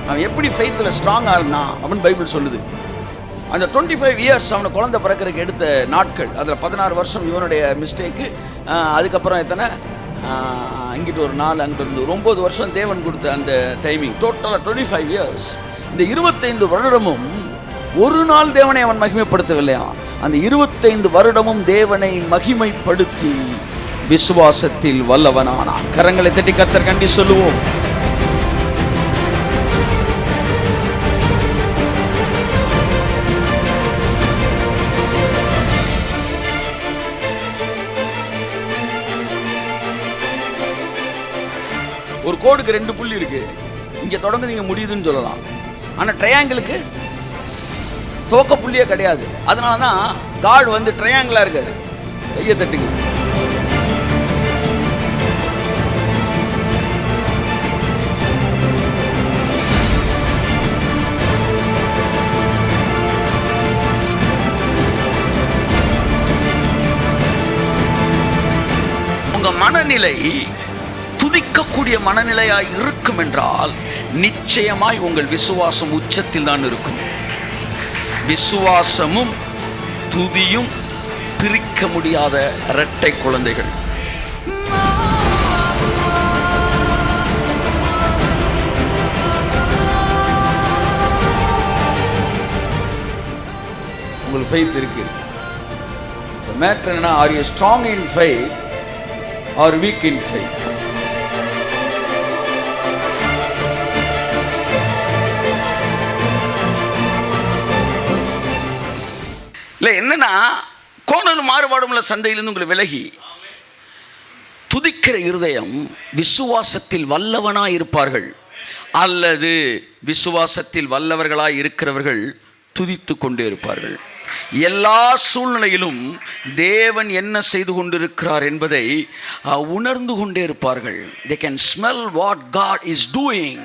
அவன் எப்படி ஃபெய்த்தில் ஸ்ட்ராங்காக இருந்தான் அவன் பைபிள் சொல்லுது. அந்த 25 இயர்ஸ் அவனை குழந்தை பிறக்கிறதுக்கு எடுத்த நாட்கள், அதில் 16 வருஷம் இவனுடைய மிஸ்டேக்கு. அதுக்கப்புறம் எத்தனை, இங்கிட்டு ஒரு 4, அங்கிட்டு இருந்து 9 வருஷம் தேவன் கொடுத்த அந்த டைமிங். டோட்டலாக 25 இயர்ஸ். இந்த 25 வருடமும் ஒரு நாள் தேவனை அவன் மகிமைப்படுத்தவில்லையா? அந்த 25 வருடமும் தேவனை மகிமைப்படுத்தி விசுவாசத்தில் வல்லவனானான். கரங்களை தட்டி கர்த்தர் கண்டி சொல்லுவோம். ஒரு கோடுக்கு 2 புள்ளி இருக்கு, இங்க தொடர்ந்து நீங்க முடியுதுன்னு சொல்லலாம். ஆனா ட்ரையாங்கிளுக்கு தோக்க புள்ளியே கிடையாது. அதனாலதான் காட் வந்து ட்ரையாங்கிளா இருக்காரு. கையை தட்டுங்க. உங்க மனநிலை துதிக்கக்கூடிய மனநிலையாய் இருக்கும் என்றால் நிச்சயமாய் உங்கள் விசுவாசம் உச்சத்தில் தான் இருக்கும். விசுவாசமும் துதியும் பிரிக்க முடியாத இரட்டை குழந்தைகள். உங்களுக்கு ஃபெய்த் இருக்கு. மேட்டர் என்ன, are you strong in faith R week in faith? இல்லை என்னன்னா, கோணல் மாறுபாடுள்ள சந்தையிலிருந்து உங்களை விலகி துதிக்கிற இருதயம் விசுவாசத்தில் வல்லவனாய் இருப்பார்கள், அல்லது விசுவாசத்தில் வல்லவர்களாய் இருக்கிறவர்கள் துதித்து கொண்டே இருப்பார்கள். எல்லா சூழ்நிலையிலும் தேவன் என்ன செய்து கொண்டிருக்கிறார் என்பதை உணர்ந்து கொண்டே இருப்பார்கள். they can smell what God is doing.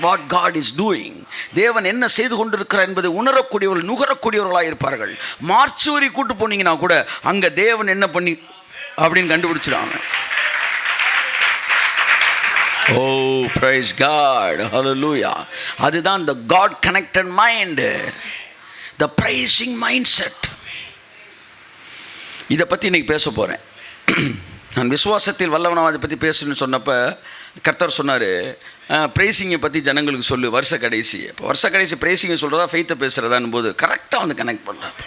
What God is doing. தேவன் என்ன செய்து கொண்டிருக்கிறார் என்பதை உணரக்கூடியவர்கள், நுகரக்கூடியவர்களாக இருப்பார்கள். மார்ச் வரை கூட்டு போனீங்கன்னா கூட அங்க தேவன் என்ன பண்ணி அப்படின்னு கண்டுபிடிச்சிடுவாங்க. ஓ praise God, hallelujah. அதுதான் the God connected mind, the praising mindset. இதை பற்றி இன்னைக்கு பேச போகிறேன். நான் விசுவாசத்தில் வல்லவனாக அதை பற்றி பேசணும்னு சொன்னப்போ கர்த்தர் சொன்னார், ப்ரைஸிங்கை பற்றி ஜனங்களுக்கு சொல்லு வருஷ கடைசி. இப்போ வருஷ கடைசி ப்ரைஸிங்கை சொல்கிறதா ஃபெய்த்தை பேசுகிறதான்னு போது கரெக்டாக வந்து கனெக்ட் பண்ணலாம்.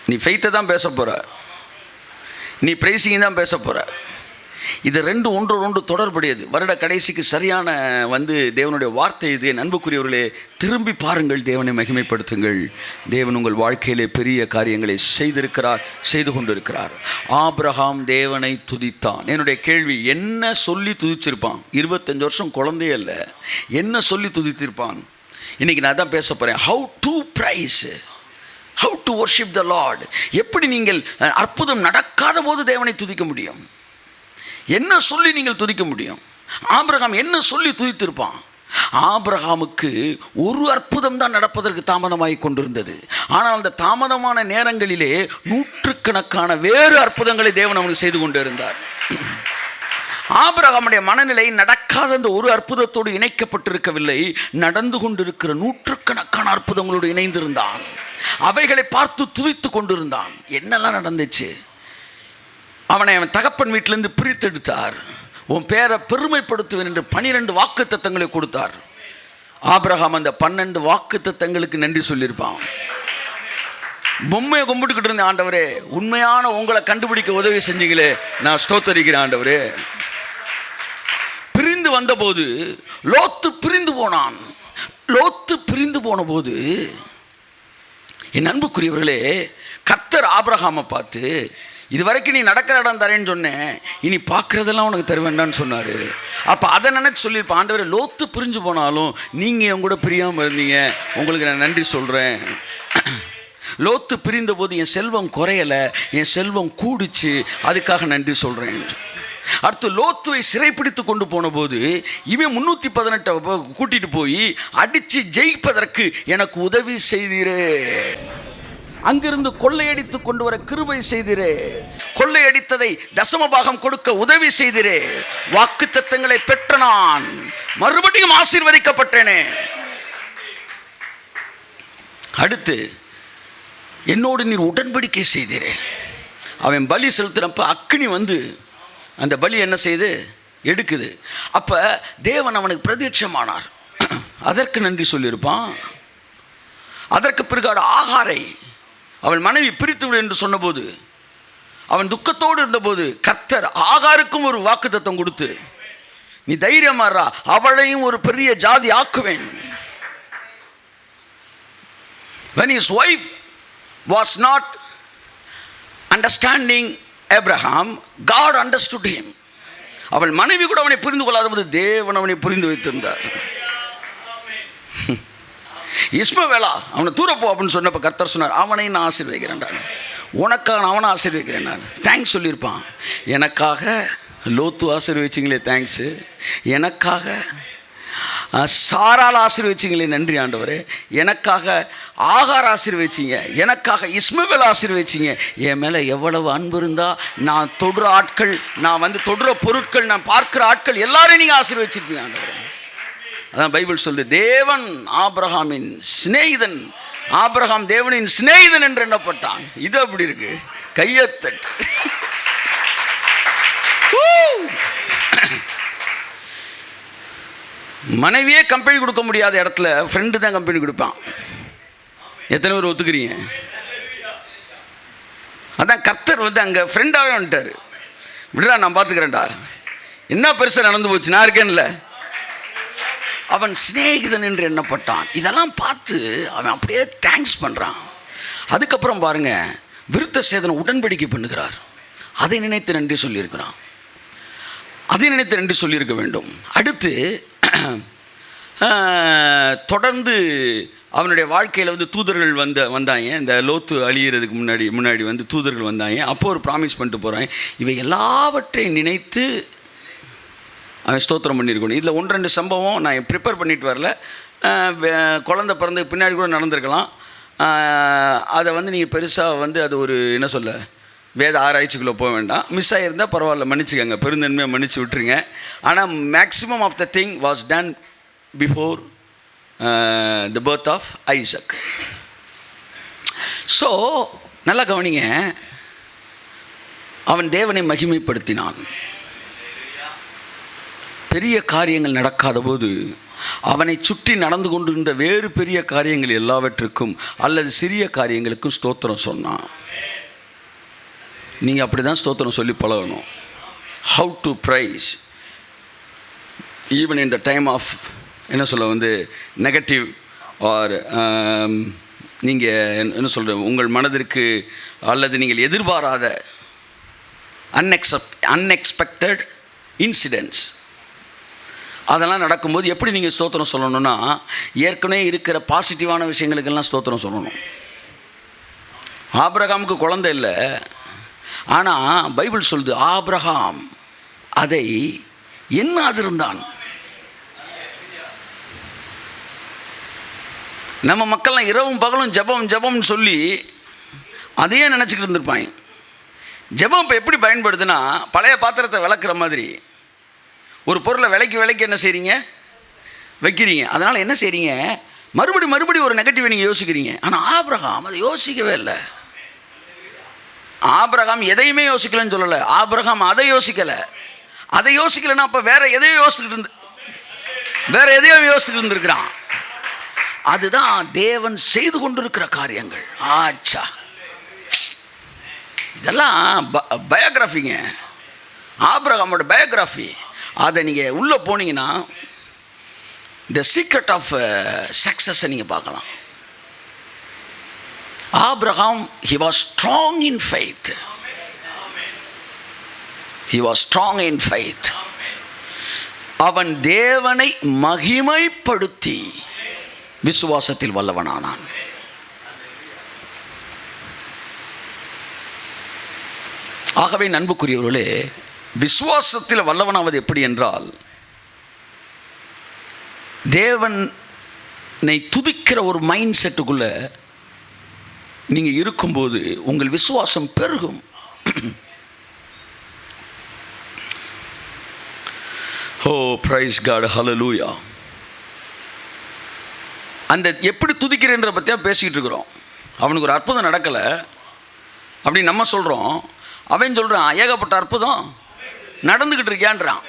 நீ ஃபெய்த்தை தான் பேச போகிற, நீ ப்ரைஸிங்கை தான் பேச போகிற. இது ரெண்டு ஒன்று தொடர்புடையது. வருட கடைசிக்கு சரியான வந்து தேவனுடைய வார்த்தை இது. என் அன்புக்குரியவர்களே, திரும்பி பாருங்கள், தேவனை மகிமைப்படுத்துங்கள். தேவன் உங்கள் வாழ்க்கையிலே பெரிய காரியங்களை செய்திருக்கிறார், செய்து கொண்டிருக்கிறார். ஆபிரகாம் தேவனை துதித்தான். என்னுடைய கேள்வி, என்ன சொல்லி துதிச்சிருப்பான்? 25 வருஷம் குழந்தையே இல்லை, என்ன சொல்லி துதித்திருப்பான்? இன்னைக்கு நான் தான் பேச போகிறேன். How to price, how to worship the Lord. எப்படி நீங்கள் அற்புதம் நடக்காத போது தேவனை துதிக்க முடியும்? என்ன சொல்லி நீங்கள் துதிக்க முடியும்? ஆபிரகாம் என்ன சொல்லி துதித்திருப்பான்? ஆபிரகாமுக்கு ஒரு அற்புதம் தான் நடப்பதற்கு தாமதமாகி கொண்டிருந்தது. ஆனால் அந்த தாமதமான நேரங்களிலே நூற்றுக்கணக்கான வேறு அற்புதங்களை தேவன் அவனுக்கு செய்து கொண்டு இருந்தார். ஆபிரகாமுடைய மனநிலை நடக்காத அந்த ஒரு அற்புதத்தோடு இணைக்கப்பட்டிருக்கவில்லை, நடந்து கொண்டிருக்கிற நூற்றுக்கணக்கான அற்புதங்களோடு இணைந்திருந்தான். அவைகளை பார்த்து துதித்து கொண்டிருந்தான். என்னெல்லாம் நடந்துச்சு? அவனை அவன் தகப்பன் வீட்டிலிருந்து பிரித்தெடுத்தார். உன் பேரை பெருமைப்படுத்துவேன் என்று 12 வாக்குத்தத்தங்களை கொடுத்தார். ஆபிரகாம் அந்த 12 வாக்குத்தத்தங்களுக்கு நன்றி சொல்லியிருப்பான். பொம்மையை கும்பிட்டுக்கிட்டு இருந்தேன், ஆண்டவரே உண்மையான உங்களை கண்டுபிடிக்க உதவி செஞ்சீங்களே, நான் ஸ்தோத்தரிக்கிறேன் ஆண்டவரே. பிரிந்து வந்தபோது லோத்து பிரிந்து போனான். லோத்து பிரிந்து போன போது என் அன்புக்குரியவர்களே, கர்த்தர் ஆபிரகாமை பார்த்து, இது வரைக்கும் நீ நடக்கிற இடம் தரேன்னு சொன்னேன், இனி பார்க்குறதெல்லாம் உனக்கு தருவேண்டான்னு சொன்னார். அப்போ அதை நினச்சி சொல்லியிருப்பேன், ஆண்டவரே லோத்து பிரிஞ்சு போனாலும் நீங்கள் என் கூட பிரியாமல் இருந்தீங்க, உங்களுக்கு நான் நன்றி சொல்கிறேன். லோத்து பிரிந்த போது என் செல்வம் குறையலை, என் செல்வம் கூடிச்சு, அதுக்காக நன்றி சொல்கிறேன். அடுத்து லோத்துவை சிறைப்பிடித்து கொண்டு போன போது இவன் 318 கூட்டிகிட்டு போய் அடித்து ஜெயிப்பதற்கு எனக்கு உதவி செய்தீரே. அங்கிருந்து கொள்ளையடித்து கொண்டு வர கிருபை செய்திரே. கொள்ளையடித்ததை தசமபாகம் கொடுக்க உதவி செய்திரே. வாக்குத்தத்தங்களை பெற்ற நான் மறுபடியும் ஆசீர்வதிக்கப்பட்டேனே. அடுத்து, என்னோடு நீர் உடன்படிக்கை செய்தீரே. அவன் பலி செலுத்துறப்ப அக்னி வந்து அந்த பலி என்ன செய்து எடுக்குது. அப்போ தேவன் அவனுக்கு பிரத்யட்சமானார். அதற்கு நன்றி சொல்லியிருப்பான். அதற்கு பிறகு ஆகாரை அவன் மனைவி பிரித்து விடு என்று சொன்னபோது, அவன் துக்கத்தோடு இருந்தபோது கர்த்தர் ஆகாருக்கும் ஒரு வாக்குத்தத்தம் கொடுத்து, நீ தைரியமாறா, அவளையும் ஒரு பெரிய ஜாதி ஆக்குவேன். When his wife was not understanding Abraham, God understood him. அவள் மனைவி கூட அவனை புரிந்து கொள்ளாத போது தேவன் அவனை புரிந்து வைத்திருந்தார். இஸ்மவேலா, அவனை தூரப்போ அப்படின்னு சொன்னப்போ கர்த்தர் சொன்னார், அவனை நான் ஆசீர்வதிக்கிறேன், உனக்காக அவனை ஆசீர்வதிக்கிறேன். நான் தேங்க்ஸ் சொல்லியிருப்பான். எனக்காக லோத்து ஆசீர்வதிச்சிங்களே தேங்க்ஸு, எனக்காக சாரால் ஆசீர்வதிச்சிங்களே நன்றி ஆண்டவரே, எனக்காக ஆகார் ஆசீர்வதிச்சிங்க, எனக்காக இஸ்மவேல் ஆசீர்வதிச்சிங்க. என் மேலே எவ்வளவு அன்பு இருந்தால் நான் தொடுற ஆட்கள், நான் வந்து தொடுற பொருட்கள், நான் பார்க்குற ஆட்கள் எல்லாரையும் நீங்கள் ஆசீர்வதிச்சிருப்பீங்க ஆண்டவரே. அதான் பைபிள் சொல்லுது, தேவன் ஆபிரகாமின் சிநேகிதன், ஆபிரகாம் தேவனின் சிநேகிதன் என்று எண்ணப்பட்டான். இது அப்படி இருக்கு, கையத்தட்டு. மனைவியே கம்பெனி கொடுக்க முடியாத இடத்துல ஃப்ரெண்டு தான் கம்பெனி கொடுப்பான். எத்தனை பேர் ஒத்துக்கிறீங்க? அதான் கர்த்தர் வந்து அங்கே ஃப்ரெண்டாகவே வந்துட்டார். விடுறா, நான் பார்த்துக்கிறேன்டா, என்ன பெருசாக நடந்து போச்சு, நான் இருக்கேன்ல. அவன் சிநேகிதன் என்று எண்ணப்பட்டான். இதெல்லாம் பார்த்து அவன் அப்படியே தேங்க்ஸ் பண்ணுறான். அதுக்கப்புறம் பாருங்க, விருத்த சேதனம் உடன்படிக்கை பண்ணுகிறார். அதை நினைத்து நன்றி சொல்லியிருக்கிறான். அதை நினைத்து நன்றி சொல்லியிருக்க வேண்டும். அடுத்து தொடர்ந்து அவனுடைய வாழ்க்கையில் வந்து தூதர்கள் வந்தாங்க. இந்த லோத்து அழியிறதுக்கு முன்னாடி வந்து தூதர்கள் வந்தாங்க. அப்போ ஒரு ப்ராமிஸ் பண்ணிட்டு போகிறாங்க, இவை எல்லாவற்றையும் நினைத்து அவன் ஸ்தோத்திரம் பண்ணியிருக்கணும். இதில் 1-2 சம்பவம் நான் ப்ரிப்பேர் பண்ணிட்டு வரல, குழந்தை பிறந்த பின்னாடி கூட நடந்திருக்கலாம். அதை வந்து நீங்கள் பெருசாக வந்து அது ஒரு என்ன சொல்ல, வேத ஆராய்ச்சிக்குள்ளே போக வேண்டாம். மிஸ் ஆகியிருந்தால் பரவாயில்ல, மன்னிச்சுக்கங்க, பெருந்தன்மையாக மன்னிச்சு விட்டுருங்க. ஆனால் maximum of the thing was done before the birth of Isaac. So நல்லா கவனிங்க, அவன் தேவனை மகிமைப்படுத்தினான். பெரிய காரியங்கள் நடக்காத போது அவனை சுற்றி நடந்து கொண்டிருந்த வேறு பெரிய காரியங்கள் எல்லாவற்றுக்கும் அல்லது சிறிய காரியங்களுக்கும் ஸ்தோத்திரம் சொன்னான். நீங்கள் அப்படி தான் ஸ்தோத்திரம் சொல்லி பழகணும். How to praise even in the time of என்ன சொல்ல வந்து நெகட்டிவ் ஆர் நீங்கள் என்ன சொல்கிற உங்கள் மனதிற்கு அல்லது நீங்கள் எதிர்பாராத அன்எக்ஸ்பெக்டட் இன்சிடென்ட்ஸ் அதெல்லாம் நடக்கும்போது எப்படி நீங்கள் ஸ்தோத்திரம் சொல்லணும்னா, ஏற்கனவே இருக்கிற பாசிட்டிவான விஷயங்களுக்கெல்லாம் ஸ்தோத்திரம் சொல்லணும். ஆபிரகாமுக்கு குழந்தை இல்லை, ஆனால் பைபிள் சொல்லுது ஆபிரகாம் அதை எண்ணாதிருந்தான். நம்ம மக்கள்லாம் இரவும் பகலும் ஜெபம்னு சொல்லி அதையே நினச்சிக்கிட்டு இருந்திருப்பாங்க. ஜெபம் இப்போ எப்படி பயன்படுதுன்னா, பழைய பாத்திரத்தை விளக்குற மாதிரி ஒரு பொருளை விலைக்கு என்ன செய்கிறீங்க, வைக்கிறீங்க. அதனால் என்ன செய்கிறீங்க, மறுபடி ஒரு நெகட்டிவை நீங்கள் யோசிக்கிறீங்க. ஆனால் ஆபிரகாம் அதை யோசிக்கவே இல்லை. ஆபிரகாம் எதையுமே யோசிக்கலன்னு சொல்லலை, ஆபிரகாம் அதை யோசிக்கலை. அதை யோசிக்கலைன்னா அப்போ வேற எதையோ யோசிச்சுட்டு இருந்திருக்கிறான். அதுதான் தேவன் செய்து கொண்டிருக்கிற காரியங்கள். ஆச்சா, இதெல்லாம் பயோகிராஃபிங்க, ஆபிரகாமோட பயோகிராஃபி. அதை நீங்கள் உள்ளே போனீங்கன்னா த சீக்ரெட் ஆஃப் சக்ஸஸை நீங்கள் பார்க்கலாம். Abraham, he was strong in faith. He was strong in faith. அவன் தேவனை மகிமைப்படுத்தி விசுவாசத்தில் வல்லவனானான். ஆகவே அன்புக்குரியவர்களே, விசுவாசத்தில் வல்லவனாவது எப்படி என்றால், தேவனை துதிக்கிற ஒரு மைண்ட் செட்டுக்குள்ளே நீங்கள் இருக்கும்போது உங்கள் விசுவாசம் பெருகும். ஓ பிரைஸ் காட், ஹல்லேலூயா. அந்த எப்படி துதிக்கிறேன்ற பற்றியா பேசிக்கிட்டு இருக்கிறோம். அவனுக்கு ஒரு அற்புதம் நடக்கலை அப்படின்னு நம்ம சொல்கிறோம். அவன் சொல்கிறான் ஏகப்பட்ட அற்புதம் நடந்துக்கிட்டு இருக்கியான்றான்.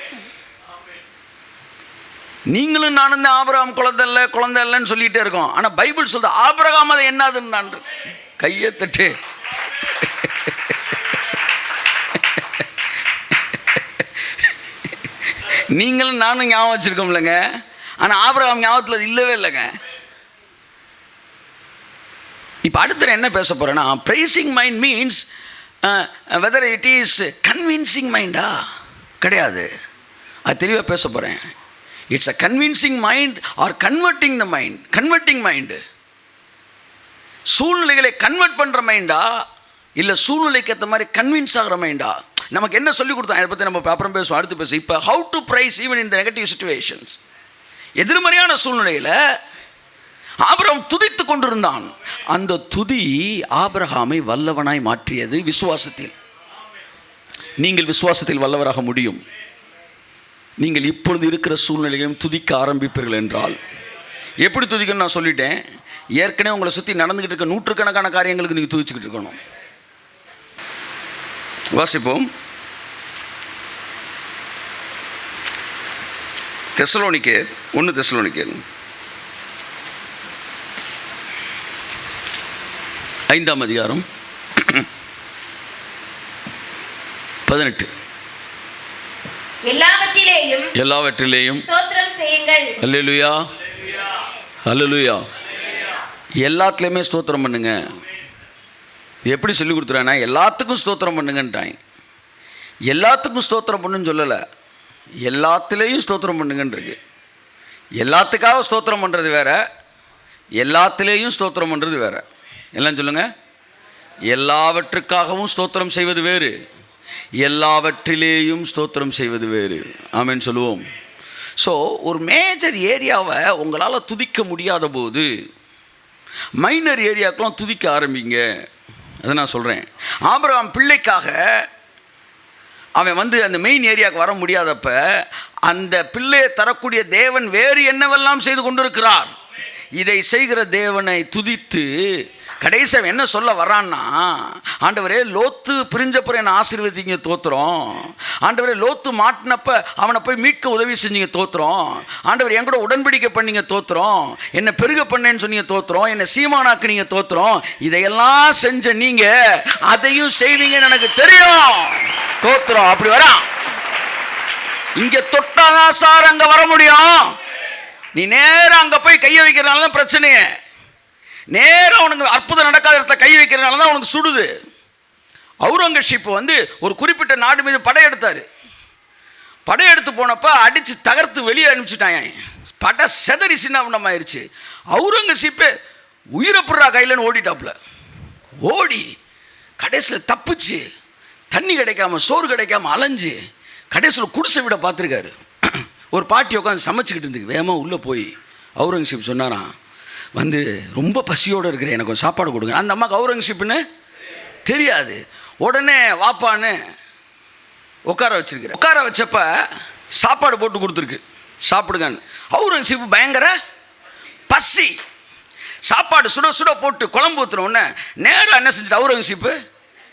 நீங்களும் நானும் தான் ஆபிரகாம் குழந்தை இல்லைன்னு சொல்லிகிட்டே இருக்கோம். ஆனால் பைபிள் சொல்ற ஆபிரகாம் அதை என்னதுன்னு கையை தட்டு. நீங்களும் நானும் ஞாபகம் வச்சுருக்கோம்லங்க, ஆனால் ஆபிரகாம் ஞாபகத்தில் அது இல்லவே இல்லைங்க. இப்போ அடுத்த என்ன பேச போகிறேன்னா, praising mind means whether it is convincing மைண்டா கிடையாது. அது தெளிவாக பேச போகிறேன். It's a convincing mind or converting the mind. Converting mind சூழ்நிலைகளை கன்வெர்ட் பண்ணுற மைண்டா, இல்லை சூழ்நிலைக்கு ஏற்ற மாதிரி கன்வின்ஸ் ஆகிற மைண்டா? நமக்கு என்ன சொல்லி கொடுத்தா அதை பற்றி நம்ம அப்புறம் பேசுவோம், அடுத்து பேசுவோம். இப்போ how to praise even in the negative situations. எதிர்மறையான சூழ்நிலையில் ஆபிரகாம் துதித்து கொண்டிருந்தான். அந்த துதி ஆபிரகாமை வல்லவனாய் மாற்றியது விசுவாசத்தில். நீங்கள் விசுவாசத்தில் வல்லவராக முடியும். நீங்கள் இப்பொழுது இருக்கிற சூழ்நிலையும் துதிக்க ஆரம்பிப்பீர்கள் என்றால். எப்படி துதிக்கணும்னு நான் சொல்லிட்டேன். ஏற்கனவே உங்களை சுற்றி நடந்துக்கிட்டு இருக்க நூற்றுக்கணக்கான காரியங்களுக்கு நீங்கள் துதிச்சுக்கிட்டு இருக்கணும். வாசிப்போம். தெசலோனிக்கேயர் 1 தெசலோனிக்கேயர் 5ஆம் அதிகாரம் 18. எல்லாவற்றிலேயும் ஸ்தோத்திரம் செய்யுங்கள். அல்லேலூயா, அல்லேலூயா. எல்லாத்துலேயுமே ஸ்தோத்திரம் பண்ணுங்க. எப்படி சொல்லி கொடுத்துறானா, எல்லாத்துக்கும் ஸ்தோத்திரம் பண்ணுங்கன்ட்டாங்க. எல்லாத்துக்கும் ஸ்தோத்திரம் பண்ணுன்னு சொல்லலை, எல்லாத்துலேயும் ஸ்தோத்திரம் பண்ணுங்கன்றிருக்கு. எல்லாத்துக்காக ஸ்தோத்திரம் பண்ணுறது வேற, எல்லாத்துலேயும் ஸ்தோத்திரம் பண்ணுறது வேற. எல்லாம் சொல்லுங்கள். எல்லாவற்றுக்காகவும் ஸ்தோத்திரம் செய்வது வேறு, எல்லாவற்றிலேயும் ஸ்தோத்திரம் செய்வது வேறு. ஆமென் சொல்லுவோம். ஸோ ஒரு மேஜர் ஏரியாவை உங்களால் துதிக்க முடியாத போது மைனர் ஏரியாக்கெலாம் துதிக்க ஆரம்பிங்க. அதை நான் சொல்கிறேன். ஆபிரகாம் பிள்ளைக்காக அவன் அந்த மெயின் ஏரியாவுக்கு வர முடியாதப்ப அந்த பிள்ளையை தரக்கூடிய தேவன் வேறு என்னவெல்லாம் செய்து கொண்டிருக்கிறார், இதை செய்கிற தேவனை துதித்து கடைசி அவன் என்ன சொல்ல வரான்னா, ஆண்டவரே லோத்து பிரிஞ்சப்புறம் என்னை ஆசீர்வதிங்க தோத்துறோம். ஆண்டவரே லோத்து மாட்டினப்ப அவனை போய் மீட்க உதவி செஞ்சீங்க தோத்துறோம். ஆண்டவர் என் கூட உடன்படிக்கை பண்ணீங்க தோத்துறோம். என்னை பெருக பண்ணேன்னு சொன்னீங்க தோத்துறோம். என்னை சீமானாக்குனீங்க தோத்துறோம். இதையெல்லாம் செஞ்ச நீங்கள் அதையும் செய்வீங்கன்னு எனக்கு தெரியும் தோத்துறோம். அப்படி வரான். இங்கே தொட்டாதான் சார் அங்கே வர முடியும். நீ நேரம் அங்கே போய் கையை வைக்கிறதுனால தான் பிரச்சனையே. நேரம் உனக்கு அற்புதம் நடக்காத இடத்துல கை வைக்கிறதுனால தான் உனக்கு சுடுது. அவுரங்கசீப் ஒரு குறிப்பிட்ட நாடு மீது படையெடுத்தார். படையெடுத்து போனப்போ அடித்து தகர்த்து வெளியே அனுப்பிச்சிட்டாங்க. படை செதறி சின்னமாயிருச்சு. அவுரங்கசீப்பே உயிரப்புறா கையிலன்னு ஓடிட்டாப்புல. ஓடி கடைசியில் தப்பிச்சு தண்ணி கிடைக்காம சோறு கிடைக்காம அலைஞ்சு கடைசியில் குடிசை விட பார்த்துருக்காரு. ஒரு பாட்டி உட்காந்து சமைச்சிக்கிட்டு இருந்துக்கு வேகமாக உள்ளே போய் அவுரங்கசீப் சொன்னாராம், ரொம்ப பசியோடு இருக்கிறேன், எனக்கு கொஞ்சம் சாப்பாடு கொடுங்க. அந்த அம்மாவுக்கு அவுரங்கசீப்னு தெரியாது. உடனே வாப்பான்னு உட்கார வச்சிருக்கிறேன். உட்கார வச்சப்ப சாப்பாடு போட்டு கொடுத்துருக்கு, சாப்பிடுங்கன்னு. அவுரங்கசீப் பயங்கர பசி. சாப்பாடு சுட சுட போட்டு குழம்பு ஊற்றுனோடனே நேராக என்ன செஞ்சுட்டு அவுரங்கசீப்பு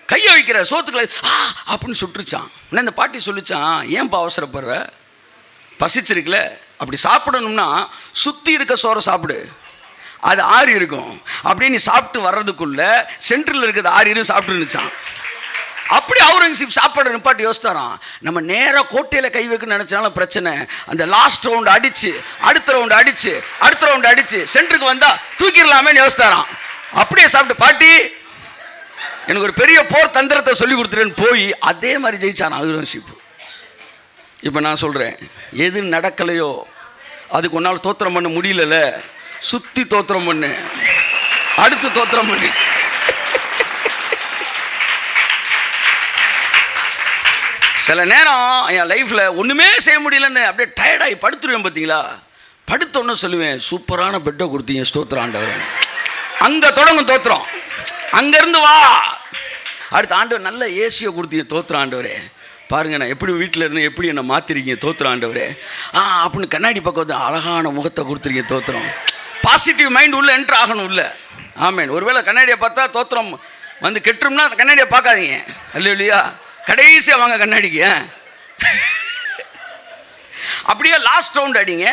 கையை வைக்கிற சோத்துக்களை அப்படின்னு சுட்டுருச்சான். இந்த பாட்டி சொல்லிச்சான், ஏன்பா அவசரப்படுற, பசிச்சிருக்குல, அப்படி சாப்பிடணும்னா சுற்றி இருக்க சோறை சாப்பிடு, அது ஆறி இருக்கும். அப்படியே நீ சாப்பிட்டு வர்றதுக்குள்ள சென்ட்ரல் இருக்கிறது ஆறியும் சாப்பிட்டு இருந்துச்சான். அப்படி அவுரங்கசீப் சாப்பாடு நிப்பாட்டி யோசித்தாராம், நம்ம நேராக கோட்டையில் கை வைக்கணும்னு நினச்சாலும் பிரச்சனை. அந்த லாஸ்ட் ரவுண்டு அடித்து அடுத்த ரவுண்டு அடித்து அடுத்த ரவுண்டு அடித்து சென்டருக்கு வந்தால் தூக்கிடலாமே யோசித்தாராம். அப்படியே சாப்பிட்டு பாட்டி எனக்கு ஒரு பெரிய போர் தந்திரத்தை சொல்லி கொடுத்துருன்னு போய் அதே மாதிரி ஜெயிச்சான் அவுரங்கசீப். இப்போ நான் சொல்கிறேன், எது நடக்கலையோ அதுக்கு ஒன்றால் தோத்திரம் பண்ண முடியல, சுற்றி தோத்திரம் பண்ணு, அடுத்து தோத்திரம் பண்ணு. சில நேரம் என் லைஃப்பில் ஒன்றுமே செய்ய முடியலன்னு அப்படியே டயர்டாகி படுத்துருவேன். பார்த்தீங்களா, படுத்தோன்னு சொல்லுவேன், சூப்பரான பெட்டை கொடுத்தீங்க ஸ்தோத்திரம் ஆண்டவர். அங்கே தொடங்கும் தோத்திரம், அங்கேருந்து வா. அடுத்த ஆண்டவர் நல்ல ஏசியை கொடுத்தீங்க தோத்திரம் ஆண்டவரே. பாருங்க நான் எப்படி வீட்டில் இருந்து எப்படி என்னை மாற்றிருக்கீங்க தோத்துறோம் ஆண்டவரே. அப்படின்னு கண்ணாடி பக்கம் வந்து அழகான முகத்தை கொடுத்துருக்கீங்க தோத்துறோம். பாசிட்டிவ் மைண்ட் உள்ள என்ட்ரு ஆகணும் உள்ள. ஆமேன். ஒருவேளை கண்ணாடியை பார்த்தா தோத்திரம் வந்து கெட்டுரும்னா கண்ணாடியை பார்க்காதீங்க. இல்லையா, கடைசியாக வாங்க கண்ணாடிக்கு. அப்படியே லாஸ்ட் ரவுண்ட் அடிங்க,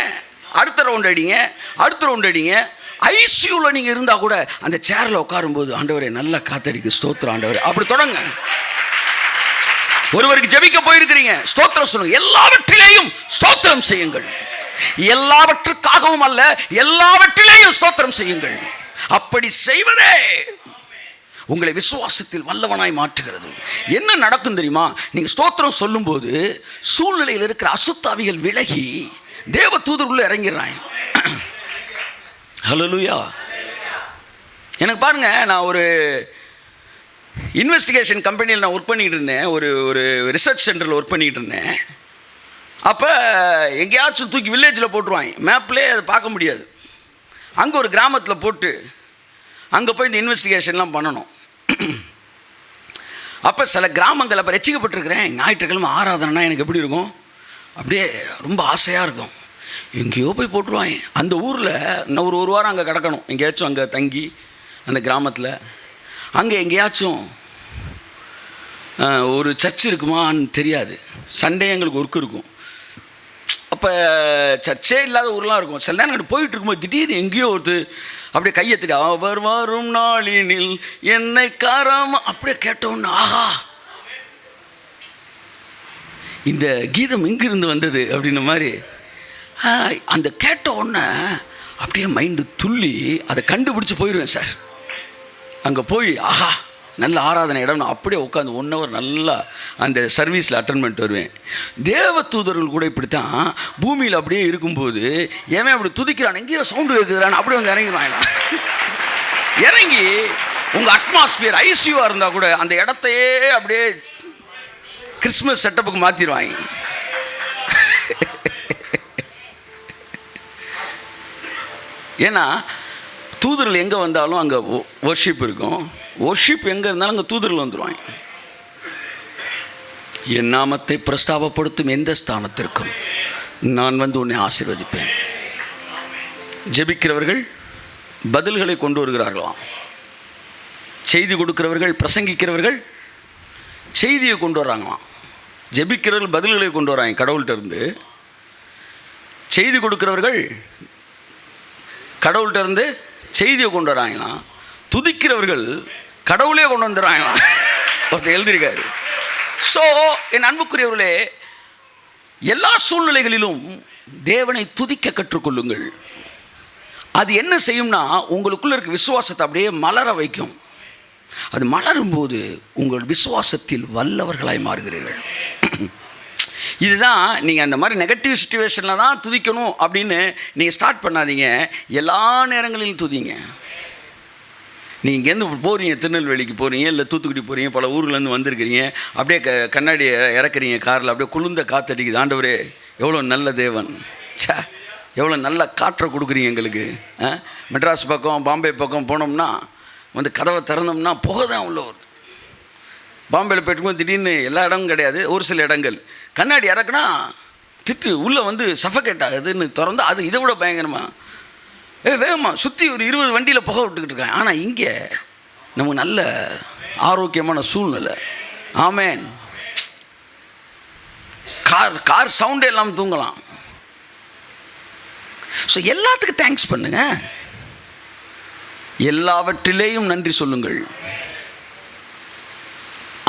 அடுத்த ரவுண்ட் அடிங்க, அடுத்த ரவுண்ட் அடிங்க. ஐசியூவில் நீங்கள் இருந்தால் கூட அந்த சேரில் உட்காரும்போது ஆண்டவரே நல்லா காத்தடிக்கு ஸ்தோத்திரம் ஆண்டவரே அப்படி தொடங்க. ஒருவருக்கு ஜெபிக்க போயிருக்கிறீங்க, ஸ்தோத்திரம் சொல்லுங்க. எல்லாவற்றிலேயும் ஸ்தோத்திரம் செய்யுங்கள். எல்லாவற்றுக்காகவும் அல்ல, எல்லாவற்றிலேயும் ஸ்தோத்திரம் செய்யுங்கள். அப்படி செய்வதே உங்களை விசுவாசத்தில் வல்லவனாய் மாற்றுகிறது. என்ன நடக்கும் தெரியுமா? நீங்கள் ஸ்தோத்திரம் சொல்லும்போது சூழ்நிலையில் இருக்கிற அசுத்தாவிகள் விலகி தேவ தூதர் உள்ள இறங்கிறாங்க. ஹல்லேலூயா. எனக்கு பாருங்க, நான் ஒரு இன்வெஸ்டிகேஷன் கம்பெனியில் நான் ஒர்க் பண்ணிகிட்டு இருந்தேன். ஒரு ரிசர்ச் சென்டரில் ஒர்க் பண்ணிகிட்டு இருந்தேன். அப்போ எங்கேயாச்சும் தூக்கி வில்லேஜில் போட்டுருவாங்க, மேப்லேயே அதை பார்க்க முடியாது. அங்கே ஒரு கிராமத்தில் போட்டு அங்கே போய் இந்த இன்வெஸ்டிகேஷன்லாம் பண்ணணும். அப்போ சில கிராமங்கள் அப்போ ரசிக்கப்பட்டிருக்கிறேன். ஞாயிற்றுக்கிழமை ஆராதனைனா எனக்கு எப்படி இருக்கும்? அப்படியே ரொம்ப ஆசையாக இருக்கும். எங்கேயோ போய் போட்டுருவாங்க. அந்த ஊரில் நான் ஒரு வாரம் அங்கே கிடக்கணும், எங்கேயாச்சும் அங்கே தங்கி அந்த கிராமத்தில். அங்கே எங்கேயாச்சும் ஒரு சர்ச் இருக்குமான்னு தெரியாது. சண்டே எங்களுக்கு ஒர்க் இருக்கும். அப்போ சர்ச்சே இல்லாத ஊர்லாம் இருக்கும். சில நேரம் அங்கே போயிட்டு இருக்கும்போது திடீர்னு எங்கேயோ ஒருத்தர் அப்படியே கையெத்திட்டு அவர் வரும் நாளினில் என்னை காராம அப்படியே கேட்டோன்னு, ஆஹா இந்த கீதம் எங்கிருந்து வந்தது அப்படின்ன மாதிரி அந்த கேட்ட உடனே அப்படியே மைண்டு துள்ளி அதை கண்டுபிடிச்சி போயிடுவேன் சார். அங்கே போய் ஆஹா நல்ல ஆராதனை இடம், நான் அப்படியே உட்காந்து 1 hour நல்லா அந்த சர்வீஸில் அட்டன் பண்ணிட்டு வருவேன். தேவ தூதர்கள் கூட இப்படித்தான் பூமியில் அப்படியே இருக்கும்போது ஏன் அப்படி துதிக்கிறான், எங்கேயோ சவுண்டு கேட்குறான், அப்படியே வந்து இறங்கிடுவாங்க. இறங்கி உங்கள் அட்மாஸ்பியர் ஐசியூவாக இருந்தால் கூட அந்த இடத்தையே அப்படியே கிறிஸ்மஸ் செட்டப்புக்கு மாற்றிடுவாங்க. ஏன்னா தூதர்கள் எங்கே வந்தாலும் அங்கே வர்ஷிப் இருக்கும். வர்ஷிப் எங்கே இருந்தாலும் அங்கே தூதர்கள் வந்துடுவாங்க. என் நாமத்தை பிரஸ்தாபப்படுத்தும் எந்த ஸ்தானத்திற்கும் நான் வந்து உன்னை ஆசீர்வதிப்பேன். ஜெபிக்கிறவர்கள் பதில்களை கொண்டு வருகிறார்களாம். செய்தி கொடுக்கிறவர்கள், பிரசங்கிக்கிறவர்கள் செய்தியை கொண்டு வராங்களாம். ஜெபிக்கிறவர்கள் பதில்களை கொண்டு வராங்க கடவுள்கிட்ட இருந்து. செய்தி கொடுக்கிறவர்கள் கடவுள்கிட்ட இருந்து செய்தியை கொண்டு வராங்களாம். துதிக்கிறவர்கள் கடவுளே கொண்டு வந்துடுறாங்களாம். ஒருத்தர் எழுதியிருக்காரு. ஸோ என் அன்புக்குரியவர்களே, எல்லா சூழ்நிலைகளிலும் தேவனை துதிக்க கற்றுக்கொள்ளுங்கள். அது என்ன செய்யும்னா உங்களுக்குள்ள இருக்க விசுவாசத்தை அப்படியே மலர வைக்கும். அது மலரும்போது உங்கள் விசுவாசத்தில் வல்லவர்களாய் மாறுகிறீர்கள். இதுதான் நீங்கள் அந்த மாதிரி நெகட்டிவ் சிச்சுவேஷனில் தான் துதிக்கணும் அப்படின்னு நீங்கள் ஸ்டார்ட் பண்ணாதீங்க. எல்லா நேரங்களிலும் துதிங்க. நீங்கள் இங்கேருந்து போகிறீங்க, திருநெல்வேலிக்கு போகிறீங்க, இல்லை தூத்துக்குடி போகிறீங்க, பல ஊர்லேருந்து வந்திருக்கிறீங்க, அப்படியே கண்ணாடி இறக்குறீங்க காரில், அப்படியே குளிர்ந்த காற்றடிக்குது. ஆண்டவரே எவ்வளோ நல்ல தேவன், எவ்வளோ நல்ல காற்றை கொடுக்குறீங்க எங்களுக்கு. மெட்ராஸ் பக்கம் பாம்பே பக்கம் போனோம்னா வந்து கதவை திறந்தோம்னா புகை தான் உள்ள வருது. பாம்பேயில் போய்ட்டும்போது திடீர்னு எல்லா இடமும் கிடையாது, ஒரு சில இடங்கள் கண்ணாடி இறக்குனா திட்டு உள்ளே வந்து சஃபகேட் ஆகுதுன்னு திறந்தா அது இதை விட பயங்கரமா வேகமாக சுற்றி ஒரு 20 வண்டியில் புகை விட்டுக்கிட்டு இருக்காங்க. ஆனால் இங்கே நமக்கு நல்ல ஆரோக்கியமான சூழ்நிலை. ஆமேன். கார் சவுண்டே இல்லாமல் தூங்கலாம். ஸோ எல்லாத்துக்கும் தேங்க்ஸ் பண்ணுங்க, எல்லாவற்றிலேயும் நன்றி சொல்லுங்கள்.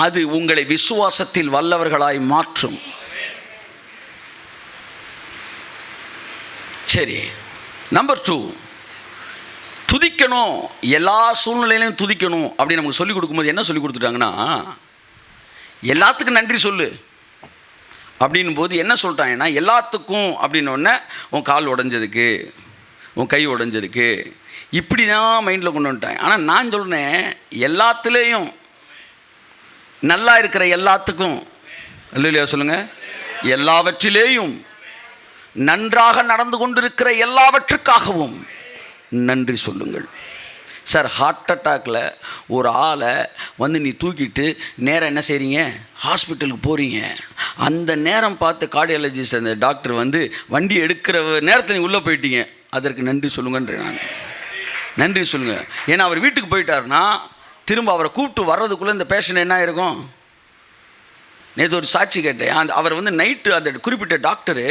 அது உங்களை விசுவாசத்தில் வல்லவர்களாய் மாற்றும். சரி, நம்பர் 2, துதிக்கணும். எல்லா சூழ்நிலையிலையும் துதிக்கணும் அப்படின்னு நமக்கு சொல்லிக் கொடுக்கும்போது என்ன சொல்லி கொடுத்துட்டாங்கன்னா, எல்லாத்துக்கும் நன்றி சொல்லு அப்படின் போது என்ன சொல்லிட்டாங்கன்னா, எல்லாத்துக்கும் அப்படின்னோடனே உன் கால் உடஞ்சதுக்கு, உன் கை உடஞ்சதுக்கு, இப்படி தான் மைண்டில் கொண்டு வந்துட்டாங்க. ஆனால் நான் சொல்கிறேன், எல்லாத்துலேயும் நல்லா இருக்கிற எல்லாத்துக்கும், இல்லையா சொல்லுங்கள், எல்லாவற்றிலேயும் நன்றாக நடந்து கொண்டிருக்கிற எல்லாவற்றுக்காகவும் நன்றி சொல்லுங்கள். சார் ஹார்ட் அட்டாக்கில் ஒரு ஆளை வந்து நீ தூக்கிட்டு நேரம் என்ன செய்கிறீங்க, ஹாஸ்பிட்டலுக்கு போகிறீங்க. அந்த நேரம் பார்த்து கார்டியாலஜிஸ்ட் அந்த டாக்டர் வந்து வண்டி எடுக்கிற நேரத்தில் நீ உள்ளே போயிட்டீங்க. அதற்கு நன்றி சொல்லுங்கன்ற நான் நன்றி சொல்லுங்கள். ஏன்னா அவர் வீட்டுக்கு போயிட்டாருன்னா திரும்ப அவரை கூப்பிட்டு வர்றதுக்குள்ளே இந்த பேஷண்ட் என்ன ஆயிருக்கும். நேற்று ஒரு சாட்சி கேட்டேன். அந்த அவர் வந்து நைட்டு அந்த குறிப்பிட்ட டாக்டரு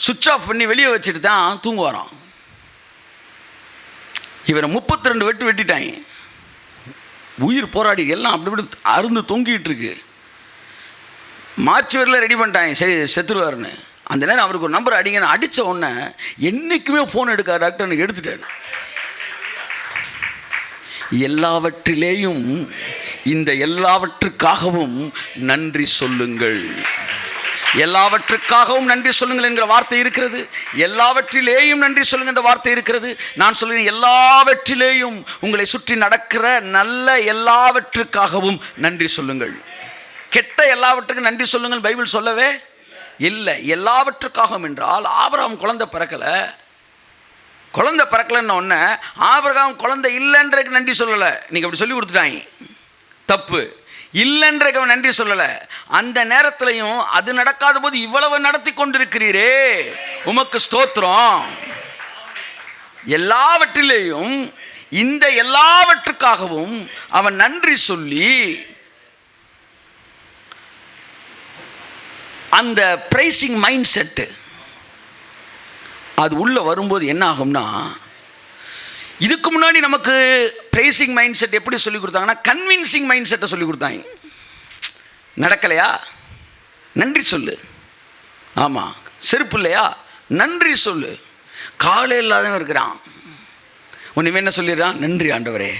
சுவிட்ச் ஆஃப் பண்ணி வெளியே வச்சுட்டு தான் தூங்குவாராம். இவரை 32 வெட்டு வெட்டிட்டாங்க. உயிர் போராடி எல்லாம் அப்படி இப்படி அருந்து தொங்கிட்டு இருக்கு. மார்ச் வரையில் ரெடி பண்ணிட்டாங்க, சரி செத்துருவாருன்னு. அந்த நேரம் அவருக்கு ஒரு நம்பர் அடிங்கன்னு அடித்த உடனே என்றைக்குமே ஃபோன் எடுக்கார் டாக்டர் எடுத்துட்டார். எல்லாவற்றிலேயும் இந்த எல்லாவற்றுக்காகவும் நன்றி சொல்லுங்கள். எல்லாவற்றுக்காகவும் நன்றி சொல்லுங்கள் என்கிற வார்த்தை இருக்கிறது. எல்லாவற்றிலேயும் நன்றி சொல்லுங்கள் என்ற வார்த்தை இருக்கிறது. நான் சொல்கிறேன், எல்லாவற்றிலேயும் உங்களை சுற்றி நடக்கிற நல்ல எல்லாவற்றுக்காகவும் நன்றி சொல்லுங்கள். கெட்ட எல்லாவற்றுக்கும் நன்றி சொல்லுங்கள் பைபிள் சொல்லவே இல்லை. எல்லாவற்றுக்காகவும் என்றால் ஆபிரகாம் குழந்தை பிறக்கலை. குழந்தை பிறக்கலன்னு ஒன்று ஆபிரகாம் குழந்தை இல்லைன்றதுக்கு நன்றி சொல்லலை. நீங்கள் அப்படி சொல்லி கொடுத்துட்டாங்க, தப்பு. இல்லைன்றதுக்கு அவன் நன்றி சொல்லலை. அந்த நேரத்திலையும் அது நடக்காத போது இவ்வளவு நடத்தி கொண்டிருக்கிறீரே, உமக்கு ஸ்தோத்திரம். எல்லாவற்றிலேயும் இந்த எல்லாவற்றுக்காகவும் அவன் நன்றி சொல்லி அந்த பிரைசிங் மைண்ட் செட்டு அது உள்ளே வரும்போது என்ன ஆகும்னா, இதுக்கு முன்னாடி நமக்கு பிரைசிங் மைண்ட் செட் எப்படி சொல்லி கொடுத்தாங்கன்னா கன்வின்சிங் மைண்ட் செட்டை சொல்லி கொடுத்தாங்க. நடக்கலையா நன்றி சொல்லு. ஆமாம், செருப்பு இல்லையா நன்றி சொல்லு. காலே இல்லாதவன் இருக்கிறான், ஒன்றுமே என்ன சொல்லிடுறான், நன்றி ஆண்டவரே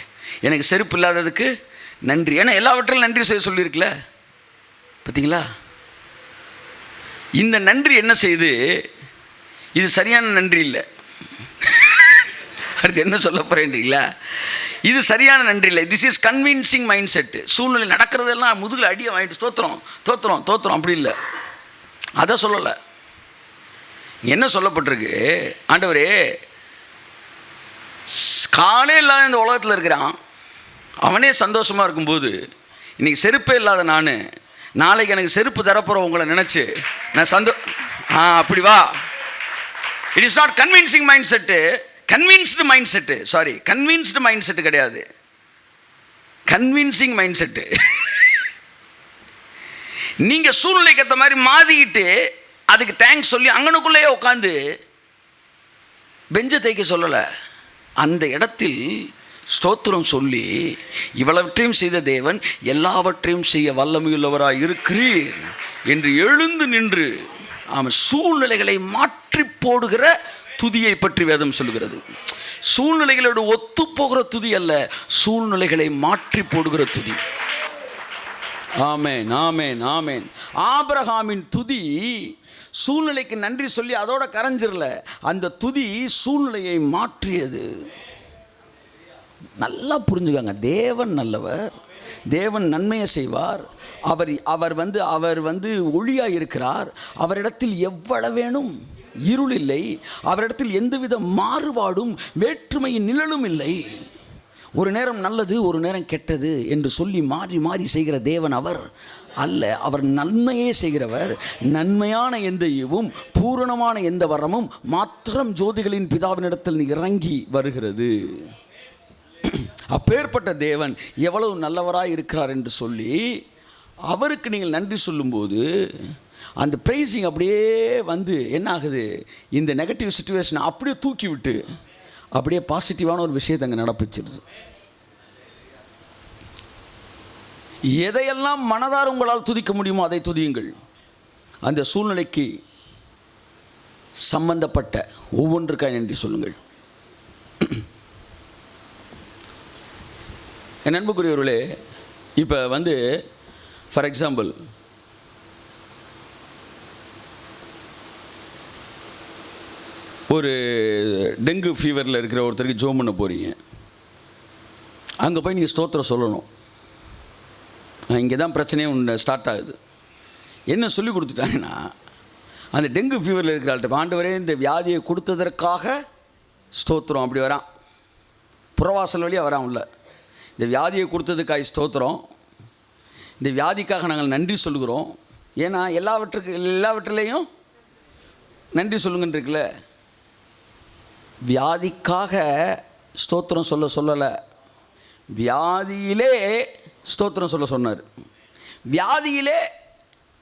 எனக்கு செருப்பு இல்லாததுக்கு நன்றி. ஏன்னா எல்லாவற்றிலும் நன்றி செய்ய சொல்லியிருக்கல. பார்த்தீங்களா, இந்த நன்றி என்ன செய்யுது, இது சரியான நன்றி இல்லை. அடுத்து என்ன சொல்ல போகிறேன்றீங்களா, இது சரியான நன்றி இல்லை. This is convincing mind set. சூழ்நிலை நடக்கிறதெல்லாம் முதுகில் அடியை வாங்கிட்டு தோத்துறோம் தோத்துறோம் தோத்துறோம் அப்படி இல்லை, அதை சொல்லலை. என்ன சொல்லப்பட்டிருக்கு, ஆண்டவரே காலே இல்லாத இந்த உலகத்தில் இருக்கிறான், அவனே சந்தோஷமாக இருக்கும்போது இன்றைக்கி செருப்பே இல்லாத நான் நாளைக்கு எனக்கு செருப்பு தரப்போகிற உங்களை நினச்சி நான் அப்படி வா. It is not convincing mind set, convinced mind set. Sorry, convinced mind set கிடையாது, கன்வின்சிங் மைண்ட் செட்டு. நீங்கள் சூழ்நிலைக்கு ஏற்ற மாதிரி மாறிக்கிட்டு அதுக்கு தேங்க்ஸ் சொல்லி அங்கனுக்குள்ளேயே உட்காந்து பெஞ்சை தேய்க்க சொல்லலை. அந்த இடத்தில் ஸ்தோத்திரம் சொல்லி இவ்வளவற்றையும் செய்த தேவன் எல்லாவற்றையும் செய்ய வல்லமையுள்ளவராக இருக்கிறீர் என்று எழுந்து நின்று அவன் சூழ்நிலைகளை மாற்றி போடுகிற துதியை பற்றி வேதம் சொல்லுகிறது. சூழ்நிலைகளோடு ஒத்து போகிற துதி அல்ல, சூழ்நிலைகளை மாற்றி போடுகிற துதி. ஆமென் ஆமென் ஆமென். ஆபிரகாமின் துதி சூழ்நிலைக்கு நன்றி சொல்லி அதோட கரைஞ்சிரல, அந்த துதி சூழ்நிலையை மாற்றியது. நல்லா புரிஞ்சுக்காங்க, தேவன் நல்லவர், தேவன் நன்மையை செய்வார். அவர் வந்து ஒளியாக இருக்கிறார். அவரிடத்தில் எவ்வளவேனும் இருள் இல்லை, அவரிடத்தில் எந்தவித மாறுபாடும் வேற்றுமையின் நிழலும் இல்லை. ஒரு நேரம் நல்லது ஒரு நேரம் கெட்டது என்று சொல்லி மாறி மாறி செய்கிற தேவன் அவர் அல்ல. அவர் நன்மையே செய்கிறவர். நன்மையான எந்த ஈவும் பூரணமான எந்த வரமும் மாத்திரம் ஜோதிகளின் பிதாவினிடத்தில் இறங்கி வருகிறது. அப்பேற்பட்ட தேவன் எவ்வளவு நல்லவராக இருக்கிறார் என்று சொல்லி அவருக்கு நீங்கள் நன்றி சொல்லும்போது அந்த ப்ரைஸிங் அப்படியே வந்து என்ன ஆகுது, இந்த நெகட்டிவ் சிச்சுவேஷனை அப்படியே தூக்கி விட்டு அப்படியே பாசிட்டிவான ஒரு விஷயத்தை அங்கே நடப்பிச்சிருது. எதையெல்லாம் மனதார உங்களால் துதிக்க முடியுமோ அதை துதியுங்கள். அந்த சூழ்நிலைக்கு சம்பந்தப்பட்ட ஒவ்வொன்றுக்காக நன்றி சொல்லுங்கள். என் அன்புக்குரியவர்களே, இப்போ வந்து ஃபார் எக்ஸாம்பிள் ஒரு டெங்கு ஃபீவரில் இருக்கிற ஒருத்தருக்கு ஜோம் பண்ண போகிறீங்க. அங்கே போய் நீங்கள் ஸ்தோத்திரம் சொல்லணும். இங்கே தான் பிரச்சனையே ஒன்று ஸ்டார்ட் ஆகுது. என்ன சொல்லி கொடுத்துட்டாங்கன்னா, அந்த டெங்கு ஃபீவரில் இருக்கிற ஆள்கிட்ட ஆண்டவரே இந்த வியாதியை கொடுத்ததற்காக ஸ்தோத்திரம் அப்படி வரான். புறவாசல் வழியாக வரான் உள்ள. இந்த வியாதியை கொடுத்ததுக்காய் ஸ்தோத்திரம். இந்த வியாதிக்காக நாங்கள் நன்றி சொல்கிறோம். ஏன்னா எல்லாவற்றிலையும் நன்றி சொல்லுங்கன்னு இருக்குல்ல. வியாதிக்காக ஸ்தோத்திரம் சொல்லலை, வியாதியிலே ஸ்தோத்திரம் சொன்னார்.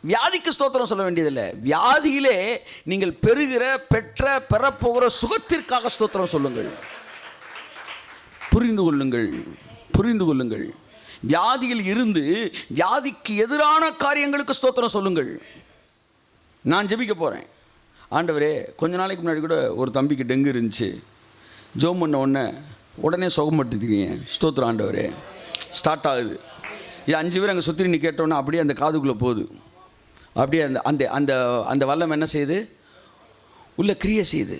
வியாதிக்கு ஸ்தோத்திரம் சொல்ல வேண்டியதில்லை, வியாதியிலே நீங்கள் பெறப்போகிற சுகத்திற்காக ஸ்தோத்திரம் சொல்லுங்கள். புரிந்து கொள்ளுங்கள். வியாதியில் இருந்து வியாதிக்கு எதிரான காரியங்களுக்கு ஸ்தோத்திரம் சொல்லுங்கள். நான் ஜெபிக்க போகிறேன். ஆண்டவரே, கொஞ்ச நாளைக்கு முன்னாடி கூட ஒரு தம்பிக்கு டெங்கு இருந்துச்சு. ஜோம் பண்ண உடனே சுகம்படுத்திக்கிறீங்க. ஸ்தோத்திரம் ஆண்டவரே. ஸ்டார்ட் ஆகுது. இது 5 பேர் அங்கே சுற்றி நீ கேட்டோன்னா அப்படியே அந்த காதுக்குள்ளே போகுது. அப்படியே அந்த அந்த அந்த அந்த வல்லம் என்ன செய்யுது? உள்ள கிரியை செய்யுது.